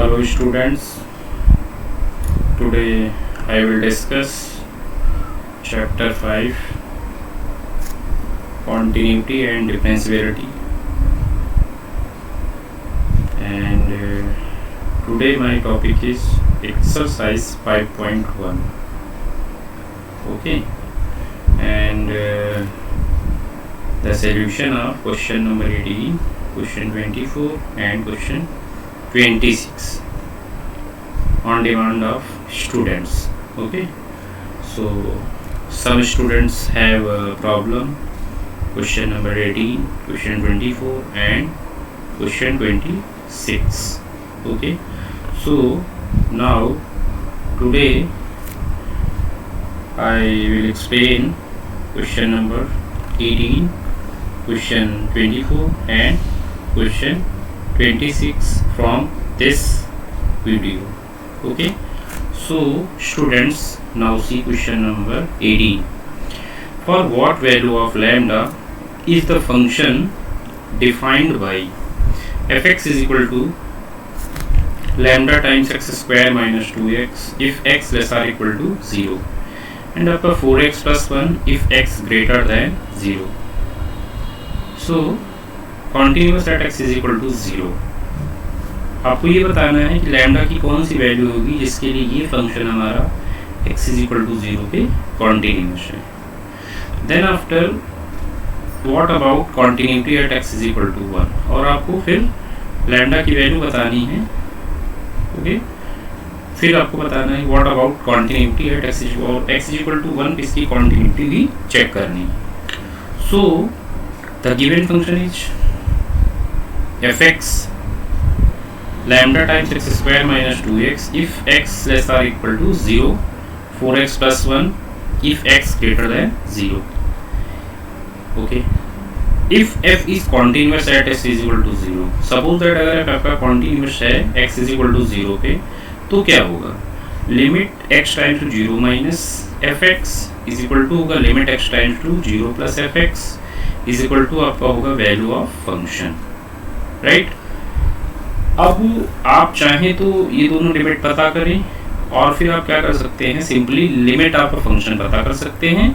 Hello students, today I will discuss chapter 5 continuity and differentiability, and today my topic is exercise 5.1. okay, and the solution of question number 18, question 24 and question 26 on demand of students. Okay, so some students have a problem, question number 18, question 24 and question 26. Okay, so now today I will explain question number 18, question 24 and question 26 from this video. Okay, so students, now see question number 18. For what value of lambda is the function defined by fx is equal to lambda times x square minus 2x if x less or equal to 0, and आपका 4x plus 1 if x greater than 0. So continuous at x is equal to 0. आपको ये बताना है कि lambda की कौन सी value होगी जिसके लिए ये फंक्शन हमारा x is equal to 0 पे कॉन्टिन्यूस है. Then after what about continuity at x is equal to 1, और आपको फिर लैम्डा की वैल्यू बतानी है. ओके, फिर आपको बताना है what about continuity at x is equal to 1 इसकी कॉन्टिन्यूटी भी चेक करनी है. So the given function is fx lambda times x square minus 2x if x less or equal to 0, 4x plus 1 if x greater than 0. Okay, if f is continuous at x is equal to 0, suppose that अगर f आपका continuous है x is equal to 0 पे, तो क्या होगा, limit x times to 0 minus fx is equal to होगा limit x times to 0 plus fx is equal to आपका होगा वैल्यू ऑफ फंक्शन. राइट, अब आप चाहें तो ये दोनों लिमिट पता करें और फिर आप क्या कर सकते हैं, simply limit of a function पता कर सकते हैं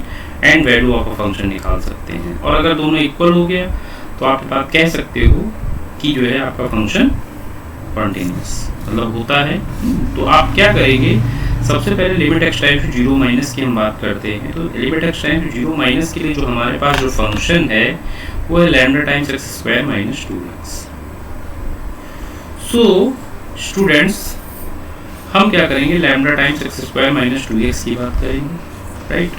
and value of a function निकाल सकते हैं. और अगर दोनों इक्वल हो गया तो आप बात कह सकते हो कि जो है आपका फंक्शन कॉन्टिन्यूस मतलब होता है. तो आप क्या करेंगे, सबसे पहले limit x times to 0 minus की हम बात करते हैं. तो limit x times to 0 minus के लिए जो हमारे पास जो फंक्शन है वो है lambda times x square minus 2x. So students, हम क्या करेंगे, lambda times x square minus 2x की बात करेंगे. राइट,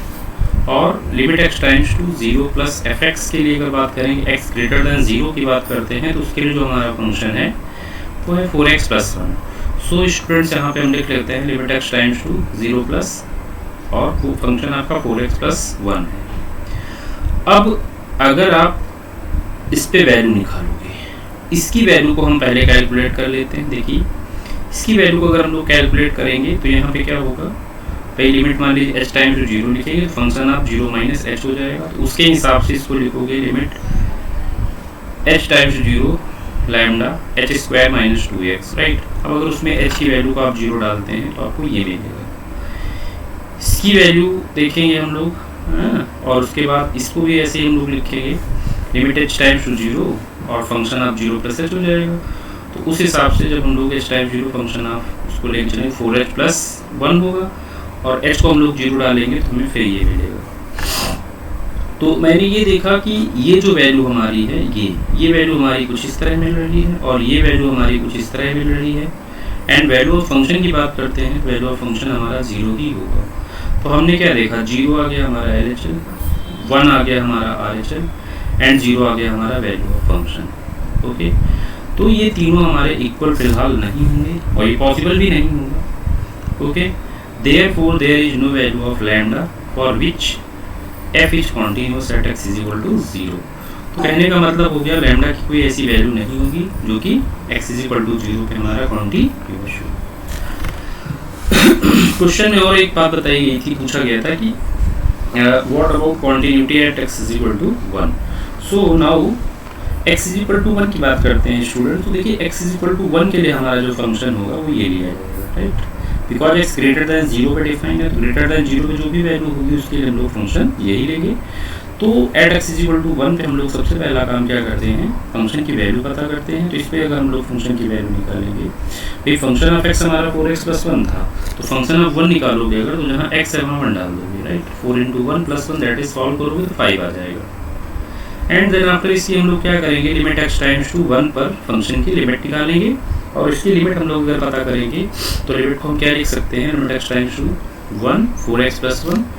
और limit x times to 0 plus fx के लिए अगर बात करेंगे, x ग्रेटर देन 0 की बात करते हैं, तो उसके लिए जो हमारा फंक्शन है वो है 4x प्लस 1. सो स्टूडेंट्स, यहाँ पे हम लिख लेते हैं limit x times to 0 plus और वो फंक्शन आपका 4x प्लस 1 है. अब अगर आप इस पे वैल्यू निकालोगे, इसकी वैल्यू को हम पहले कैलकुलेट कर लेते हैं. देखिए, इसकी वैल्यू को अगर हम लोग कैलकुलेट करेंगे तो यहाँ पे क्या होगा, पहले लिमिट मान लीजिए h टाइम्स टू 0 लिखेंगे तो फंक्शन आप 0 माइनस h हो जाएगा. तो उसके हिसाब से इसको लिखोगे limit h times to 0 lambda h square minus 2x. Right, अब अगर उसमें h की वैल्यू को आप 0 डालते हैं तो आपको ये मिलेगा. इसकी वैल्यू देखेंगे हम लोग, और उसके बाद इसको भी ऐसे हम लोग लिखेंगे लिमिट h टाइम्स टू 0 और फंक्शन आप 0 प्लस h हो जाएगा. तो उस हिसाब से जब हम लोग h टाइम्स 0 फंक्शन आप उसको लेके चलेंगे 4h प्लस 1 होगा, और h को हम लोग 0 डालेंगे तो हमें फिर ये मिलेगा. तो मैंने ये देखा कि ये जो वैल्यू हमारी है ये वैल्यू हमारी कुछ इस तरह मिल रही है और ये वैल्यू हमारी कुछ इस तरह मिल रही है. एंड वैल्यू ऑफ फंक्शन की बात करते हैं, वैल्यू ऑफ फंक्शन हमारा 0 ही होगा. तो हमने क्या देखा, 0 आ गया हमारा LHL, 1 आ गया हमारा RHL एंड 0 आ गया हमारा वैल्यू ऑफ फंक्शन. ओके, तो ये तीनों हमारे इक्वल फिलहाल नहीं होंगे और ये पॉसिबल भी नहीं होगा. Okay, therefore there is no value of lambda for which f is continuous at x is equal to 0. तो कहने का मतलब हो गया लैम्डा की कोई ऐसी वैल्यू नहीं होगी जो कि x इज इक्वल टू 0 पे हमारा कॉन्टिन्यूअस हो. क्वेश्चन में और एक बात बताई गई थी, पूछा गया था कि what about continuity at x is equal to 1. So now x is equal to 1 की बात करते हैं स्टूडेंट, तो देखिए x इज इक्वल टू 1 के लिए हमारा जो फंक्शन होगा वो ये लिया जाएगा, right, because x greater than 0 पे डिफाइंड है, ग्रेटर दैन 0 पे जो भी वैल्यू होगी उसके लिए हम लोग फंक्शन यही लेंगे। तो at x is equal to 1 पे हम लोग सबसे पहला काम क्या करते हैं, फंक्शन की वैल्यू पता करते हैं। तो इस पर अगर हम लोग फंक्शन की वैल्यू निकालेंगे, भाई फंक्शन ऑफ x हमारा 4x प्लस 1 था, तो फंक्शन ऑफ 1 निकालोगे अगर, तो जहाँ x है वहाँ 1 डाल दोगे, right, 4 into 1 plus 1 that is solve करोगे तो 5 आ जाएगा। एंड देन आफ्टर इसकी हम लोग क्या करेंगे, लिमिट x टाइम्स टू 1 पर फंक्शन की लिमिट निकालेंगे, और इसकी लिमिट हम लोग अगर पता करेंगे तो लिमिट को हम क्या लिख सकते हैं, limit x times to 1 4x प्लस 1,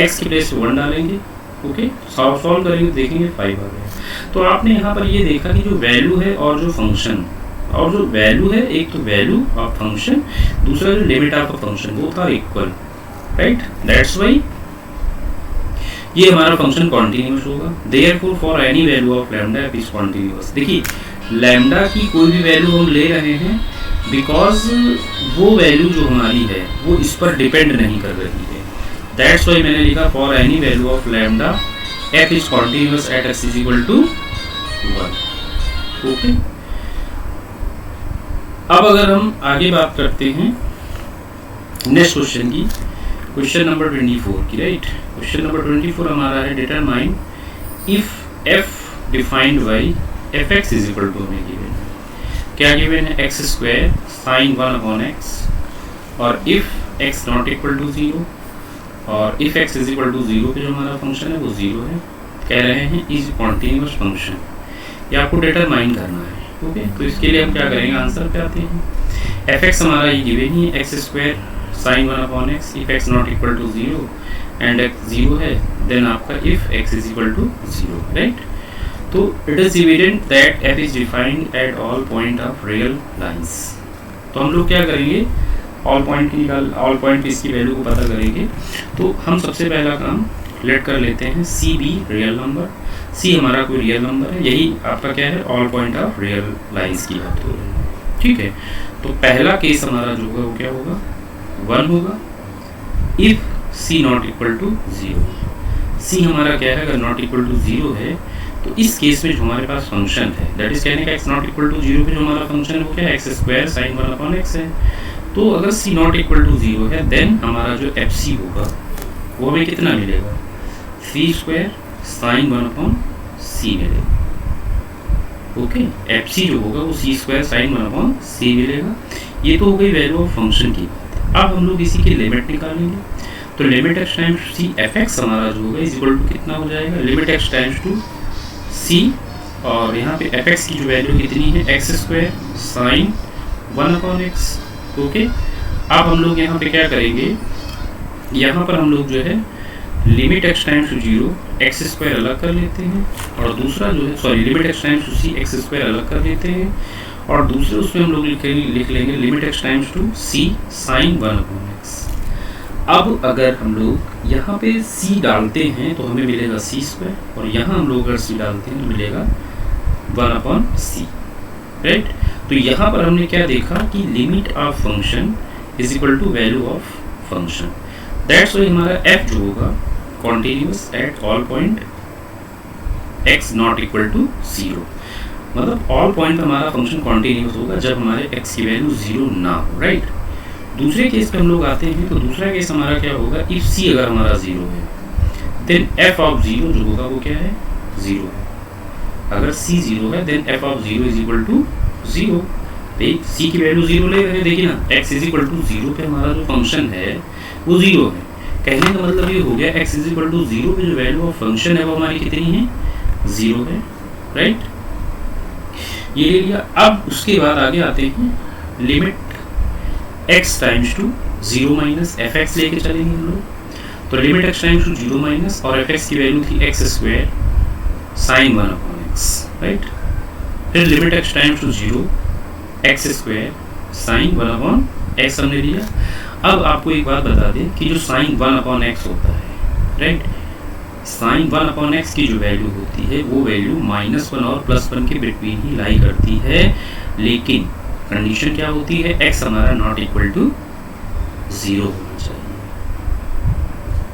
x की प्लेस 1 डालेंगे, ओके, सॉल्व करेंगे देखेंगे 5 आ गया। तो आपने यहाँ पर ये देखा कि जो वैल्यू है और जो फंक्शन, और जो वैल्यू है, एक तो वैल्यू ऑफ फंक्शन, दूसरा जो लिमिट ऑफ फंक्शन, वो था इक्वल, राइट, दैट्स व्हाई ये हमारा फंक्शन कॉन्टिन्यूस होगा। Therefore for any value of lambda f is continuous. देखिए लैम्डा की कोई भी वैल्यू हम ले रहे हैं बिकॉज वो वैल्यू जो हमारी है वो इस पर डिपेंड नहीं कर रही है, दैट्स व्हाई मैंने लिखा for any value of lambda f is continuous at x is equal to 1, okay. अब अगर हम आगे बात करते हैं नेक्स्ट क्वेश्चन की, क्वेश्चन नंबर 24 की, राइट, क्वेश्चन नंबर 24 हमारा है determine if f defined by f x is equal to, हमें गिवन क्या गिवन है, x square sine 1 upon x, और if x not equal to 0, और if x is equal to 0 पे जो हमारा फंक्शन है वो 0 है, कह रहे हैं इज कॉन्टिन्यूस फंक्शन, ये आपको डिटरमाइन करना है, ओके। तो इसके लिए हम क्या करेंगे, आंसर पे आते हैं। एफ एक्स हमारा ये गिवन ही है, x square sine 1 upon x, if x not equal to 0 and x 0 है, देन आपका if x is equal to 0, right. तो it is evident that f is defined at all point of real lines. तो हम लोग क्या करेंगे, all point इसकी value को पता करेंगे। तो हम सबसे पहला काम लेट कर लेते हैं सी बी रियल नंबर, सी हमारा कोई रियल नंबर है, यही आपका क्या है, all point of real lines की बात हो रही है, ठीक है। तो पहला केस हमारा जो होगा वो क्या होगा, 1 होगा, if c not equal to 0, c हमारा क्या है, अगर नॉट इक्वल टू 0 है तो इस केस में जो हमारे पास फंक्शन है, दैट इज कहने का एक्स नॉट इक्वल टू 0 पे जो हमारा फंक्शन है वो क्या है, x square sine 1 upon x है। तो अगर सी नॉट इक्वल टू 0 है, देन हमारा जो एफ सी होगा वो हमें कितना मिलेगा, सी स्क्वायर साइन 1 अपॉन सी मिलेगा, ओके। एफ सी जो होगा वो सी स्क्वायर साइन 1 अपॉन सी मिलेगा। ये तो हो गई वैल्यू ऑफ फंक्शन की बात। अब हम लोग इसी की लिमिट निकालेंगे, तो limit x times c f x हमारा जो होगा इज इक्वल टू कितना हो जाएगा, limit x times to c, और यहाँ पे एफ एक्स की जो वैल्यू कितनी है, x square sine 1 upon x, okay. अब हम लोग यहाँ पे क्या करेंगे, यहाँ पर हम लोग जो है limit x times to 0 x square अलग कर लेते हैं, और दूसरा जो है sorry limit x times to c x square अलग कर लेते हैं, और दूसरे उसमें हम लोग लिख लेंगे limit x times to c sine 1 upon x. अब अगर हम लोग यहाँ पे c डालते हैं तो हमें मिलेगा सी स्क्वायर, और यहाँ हम लोग अगर c डालते हैं तो मिलेगा 1 अपॉन सी, राइट। तो यहाँ पर हमने क्या देखा कि limit of function is equal to value of function, that's why हमारा f जो होगा continuous at all point x not equal to 0, मतलब ऑल पॉइंट हमारा फंक्शन कॉन्टिन्यूस होगा जब हमारे x की वैल्यू 0 ना हो, राइट। दूसरे केस पे हम लोग आते हैं, तो दूसरा केस हमारा क्या होगा, इफ सी अगर हमारा 0 है देन एफ ऑफ 0 जो होगा वो क्या है, 0 है। अगर सी 0 है then F of 0 is equal to 0, C की वैल्यू 0 ले रहे हैं, देखिए ना, एक्स इज इक्वल टू 0 पे हमारा जो फंक्शन है वो 0 है, कहने का मतलब ये हो गया एक्स इज इक्वल टू 0 पे जो वैल्यू ऑफ फंक्शन है वो हमारी कितनी है, 0 है, राइट, ये ले लिया। अब उसके बाद आगे आते हैं limit x times to 0 minus f x लेके चलेंगे हम लोग। तो limit x times to 0 minus, और एफ एक्स की वैल्यू थी x square sine 1 upon x, right. फिर limit x times to 0 x square sine 1 upon x हमने लिया। अब आपको एक बात बता दें कि जो साइन 1 अपॉन एक्स होता है, राइट, साइन 1 अपॉन एक्स की जो वैल्यू होती है वो वैल्यू -1 और +1 के बिटवीन ही लाई करती है, लेकिन कंडीशन क्या होती है, x हमारा नॉट इक्वल टू 0 होना चाहिए,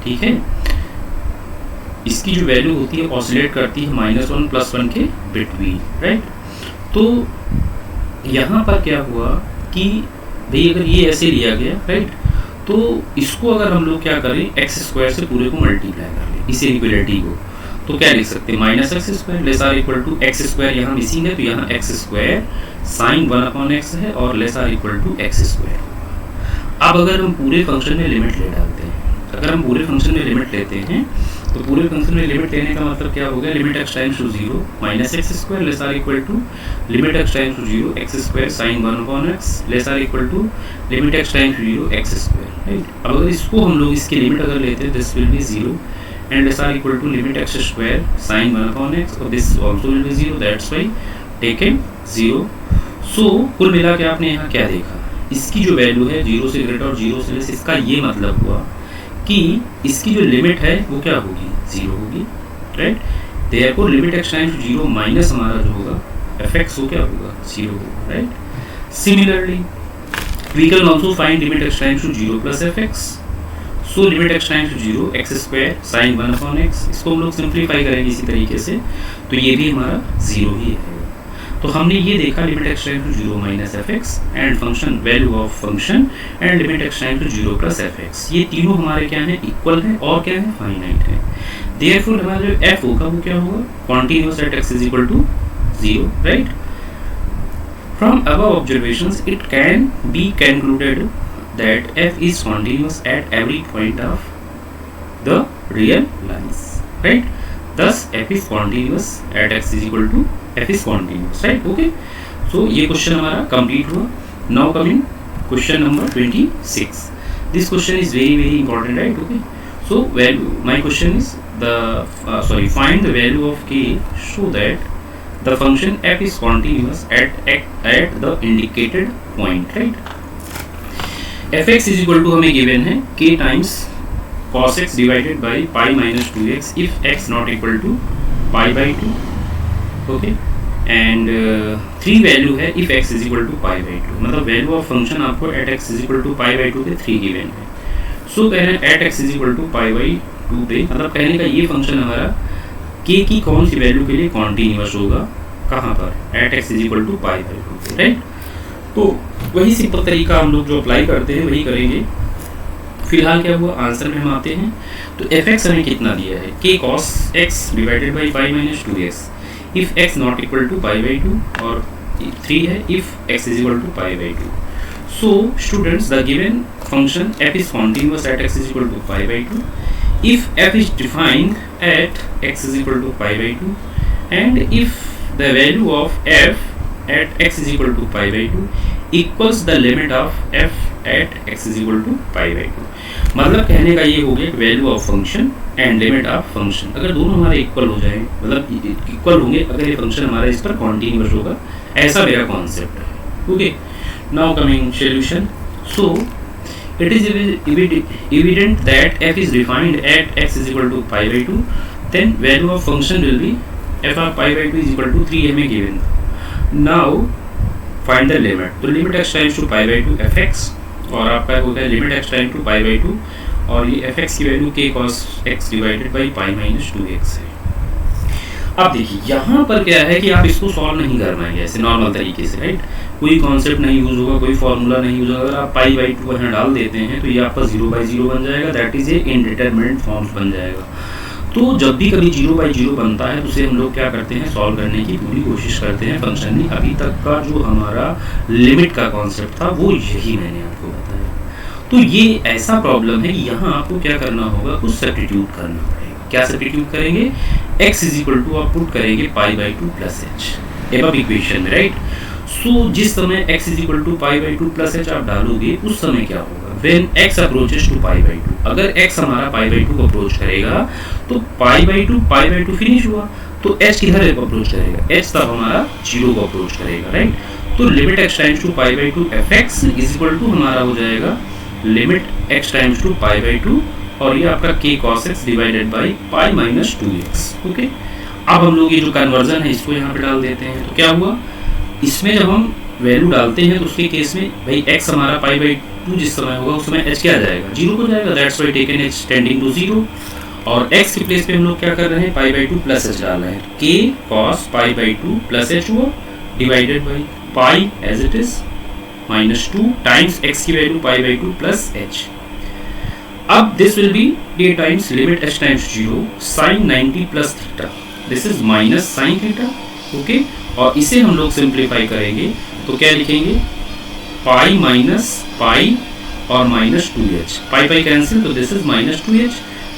ठीक है। इसकी जो वैल्यू होती है ऑसिलेट करती है -1 +1 के बिटवीन, राइट। तो यहाँ पर क्या हुआ कि भाई अगर ये ऐसे लिया गया, राइट, तो इसको अगर हम लोग क्या करें एक्स स्क्वायर से पूरे को मल्टीप्लाई कर लें इस इनइक्वालिटी को, तो क्या लिख सकते हैं -x² less or equal to x square, यहाँ मिसिंग है तो यहाँ एक्स स्क्वायर साइन 1/x है और less or equal to x square. अब अगर हम पूरे फंक्शन में लिमिट ले डालते हैं, अगर हम पूरे फंक्शन में लिमिट लेते हैं तो पूरे फंक्शन में लिमिट लेने का मतलब क्या हो गया, limit x times to 0 -x² less or equal to limit x times to 0 x square sine 1/x less or equal to limit x times to 0 x square, right. अब अगर इसको हम लोग इसकी लिमिट अगर लेते हैं this will be 0 and less or equal to limit x square sine 1/x और this also will be 0, that's why taken 0। So कुल मिला के आपने यहाँ क्या देखा, इसकी जो वैल्यू है 0 से ग्रेटर और 0 से लेस, इसका ये मतलब हुआ कि इसकी जो लिमिट है वो क्या होगी, 0 होगी, right. Therefore limit x times to 0 minus हमारा जो होगा fx वो क्या होगा, 0 होगा, right. Similarly we can also find limit x times to 0 plus fx, so limit x times to 0 x square sine 1/x, इसको हम लोग सिंप्लीफाई करेंगे इसी तरीके से, तो ये भी हमारा 0 ही है। तो हमने ये देखा limit x times to 0 minus fx and function value of function and limit x times to 0 plus fx, ये तीनों हमारे क्या है, इक्वल है और क्या है, फाइनाइट है। देयरफॉर हमारा जो f होगा वो क्या होगा, continuous at x is equal to 0, right. From above observations it can be concluded that f is continuous at every point of the real lines, right. Thus f is continuous at x is equal to f is continuous, right? Okay. So ये question हमारा complete हुआ। Now coming question number 26. This question is very important, right? Okay. So value. My question is find the value of k so that the function f is continuous at the indicated point, right? fx is equal to हमें given है k times cos x divided by pi minus 2x if x not equal to pi by 2, okay, and 3 value है if x is equal to pi by 2, मतलब value of function आपको at x is equal to pi by 2 पे 3 given है। सो कह रहे हैं at x is equal to pi by 2 पे, मतलब कहने का ये फंक्शन हमारा k की कौन सी वैल्यू के लिए कॉन्टिन्यूअस होगा, कहाँ पर, at x is equal to pi by 2 पे, राइट। तो वही सिंपल तरीका हम लोग जो अप्लाई करते हैं वही करेंगे। फिलहाल क्या हुआ, आंसर में हम आते हैं तो fx हमें कितना दिया है, k cos x divided by pi minus 2x if x not equal to pi by 2 और 3 है if x is equal to pi by 2। So students the given function f is continuous at x is equal to pi by 2 if f is defined at x is equal to pi by 2 and if the value of f at x is equal to pi by 2 equals the limit of f at x is equal to pi by 2। मतलब कहने का ये हो गया value of function and limit of function अगर दोनों हमारे equal हो जाए, मतलब इक्वल होंगे अगर ये फंक्शन हमारा इस पर कॉन्टिन्यूअस होगा, ऐसा मेरा कॉन्सेप्ट है। Okay, now coming solution. So it is evident that f is defined at x is equal to pi by 2, then value of function will be f of pi by 2 is equal to 3 हमें given। now find the limit, तो limit x times to pi by 2 fx और आपका होता है limit x time to pi by 2 और ये fx की वैल्यू k cos x divided by pi minus 2x है। अब देखिए यहाँ पर क्या है कि आप इसको सॉल्व नहीं करना है ऐसे नॉर्मल तरीके से, राइट। कोई कॉन्सेप्ट नहीं यूज होगा, कोई फॉर्मूला नहीं यूज होगा। अगर आप pi by 2 यहाँ डाल देते हैं तो ये आपका 0/0 बन जाएगा, that is a indeterminate forms बन जाएगा। तो जब भी कभी 0/0 बनता है तो उसे हम लोग क्या करते हैं, सॉल्व करने की पूरी कोशिश करते हैं। फंक्शन में अभी तक का जो हमारा लिमिट का कॉन्सेप्ट था वो यही मैंने आपको बताया। तो ये ऐसा प्रॉब्लम है कि यहाँ आपको क्या करना होगा, कुछ सब्स्टिट्यूट करना पड़ेगा। क्या सब्स्टिट्यूट करेंगे, x इज इक्वल टू आप पुट करेंगे pi by 2 plus h above equation में, राइट। सो जिस समय x is equal to pi by 2 plus h आप डालोगे उस समय क्या होगा, when x approaches to pi by 2, अगर x हमारा pi by 2 को अप्रोच करेगा तो pi by 2 फिनिश हुआ, तो h किधर अप्रोच करेगा, h तब हमारा 0 को अप्रोच करेगा, राइट। तो limit x times to pi by 2 fx is equal to हमारा हो जाएगा limit x times to pi by 2 और ये आपका k cos x divided by pi minus 2x। Okay, अब हम लोग ये जो कन्वर्जन है इसको यहाँ पे डाल देते हैं। तो क्या हुआ, इसमें जब हम वैल्यू डालते हैं तो उसके केस में भाई x हमारा pi by 2 जिस समय होगा उस समय h क्या आ जाएगा, 0 हो जाएगा, that's why taken h tending to 0। और x के प्लेस पे हम लोग क्या कर रहे हैं, पाई बाई 2 प्लस एच डाल रहे हैं, k cos pi by 2 plus h हुआ divided by pi as it is minus 2 times x की value pi by 2 plus h. अब this will be k times limit h times 0 sin 90 plus theta, this is minus sine theta. Okay, और इसे हम लोग simplify करेंगे तो क्या लिखेंगे, पाई माइनस पाई और माइनस 2h, पाई पाई कैंसिल तो this is minus 2h,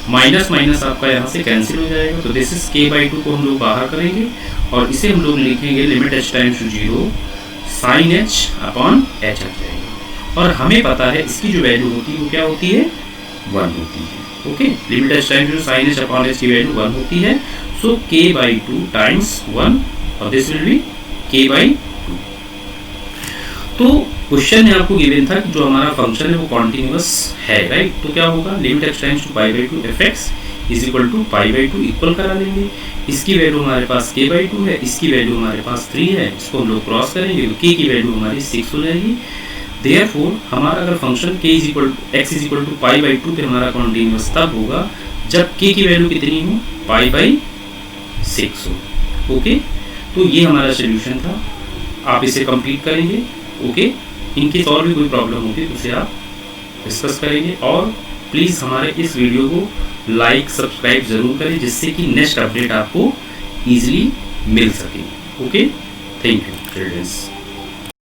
minus minus आपका यहाँ से कैंसिल हो जाएगा तो दिस इज k बाई 2 को हम लोग बाहर करेंगे और इसे हम लोग लिखेंगे limit h times to 0 sine h upon h आ जाएगा. और हमें पता है इसकी जो वैल्यू होती है वो क्या होती है, 1 होती है. Okay, limit h times to sine h upon h की वैल्यू 1 होती है. सो k बाई 2 टाइम्स 1 और this will be k by 2. तो क्वेश्चन में आपको गिवन था कि जो हमारा फंक्शन है वो कॉन्टिन्यूअस है, राइट. तो क्या होगा, limit h times to pi by 2 F x is equal to pi by 2 equal करा लेंगे. इसकी वैल्यू हमारे पास k बाई 2 है, इसकी वैल्यू हमारे पास 3 है, इसको हम लोग क्रॉस करेंगे तो k की वैल्यू हमारी 6 हो जाएगी. देयरफॉर हमारा अगर function k is equal to x is equal to pi by 2 पे हमारा कॉन्टिन्यूअस तब होगा जब k की वैल्यू कितनी हो, पाई बाई 6 हो. ओके, तो ये हमारा सोल्यूशन था. आप इसे कंप्लीट करेंगे. ओके, इनकेस और भी कोई प्रॉब्लम होगी तो उसे आप डिस्कस करेंगे. और प्लीज़ हमारे इस वीडियो को लाइक सब्सक्राइब ज़रूर करें जिससे कि नेक्स्ट अपडेट आपको ईजिली मिल सके. Okay, thank you children's.